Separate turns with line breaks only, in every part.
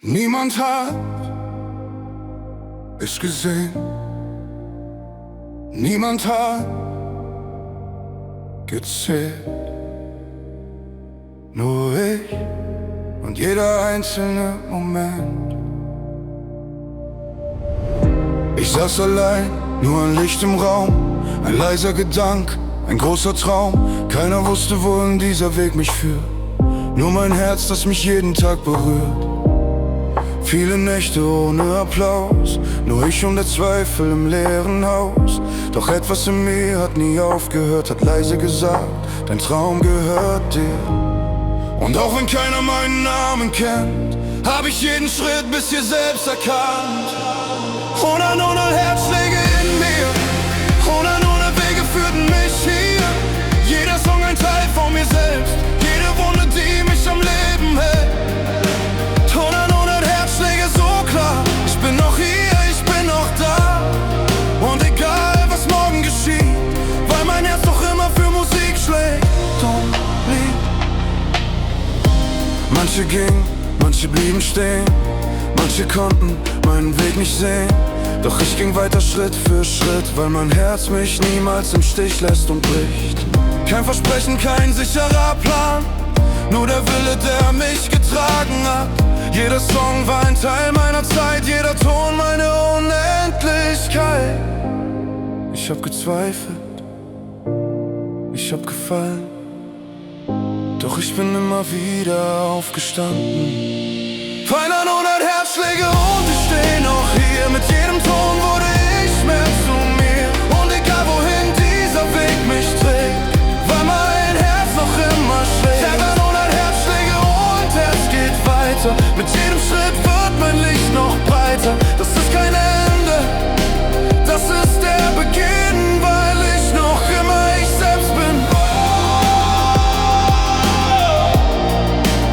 Niemand hat es gesehen, niemand hat gezählt. Nur ich und jeder einzelne Moment. Ich saß allein, nur ein Licht im Raum, ein leiser Gedanke, ein großer Traum. Keiner wusste, wohin dieser Weg mich führt, nur mein Herz, das mich jeden Tag berührt. Viele Nächte ohne Applaus, nur ich und der Zweifel im leeren Haus. Doch etwas in mir hat nie aufgehört, hat leise gesagt, dein Traum gehört dir. Und auch wenn keiner meinen Namen kennt, hab ich jeden Schritt bis hier selbst erkannt. 100 Herzschläge in mir, 100 Wege führten mich hier. Jeder Song ein Teil von mir selbst, jede Wunde, die mich am Leben hält. 100 Herzschläge so klar, ich bin noch hier, ich bin noch da. Und egal was morgen geschieht, weil mein Herz doch immer für Musik schlägt und liebt. Manche gingen, manche blieben stehen, manche konnten meinen Weg nicht sehen. Doch ich ging weiter Schritt für Schritt, weil mein Herz mich niemals im Stich lässt und bricht. Kein Versprechen, kein sicherer Plan, nur der Wille, der mich getragen hat. Jeder Song war ein Teil meiner Zeit, jeder Ton meine Unendlichkeit. Ich hab gezweifelt, ich hab gefallen, doch ich bin immer wieder aufgestanden. Feiern 100 Herzschläge und ich steh noch hier. Mit jedem Ton wurde ich mehr zu mir. Und egal wohin dieser Weg mich trägt, weil mein Herz noch immer schlägt. 100 Herzschläge und es geht weiter. Mit jedem Schritt wird mein Licht noch breiter. Das ist kein Ende, das ist der Beginn, weil ich noch immer ich selbst bin.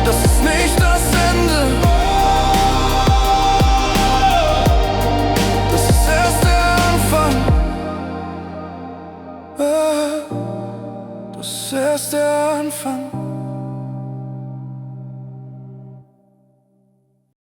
Das ist nicht das Ende, das ist erst der Anfang. Das ist erst der Anfang.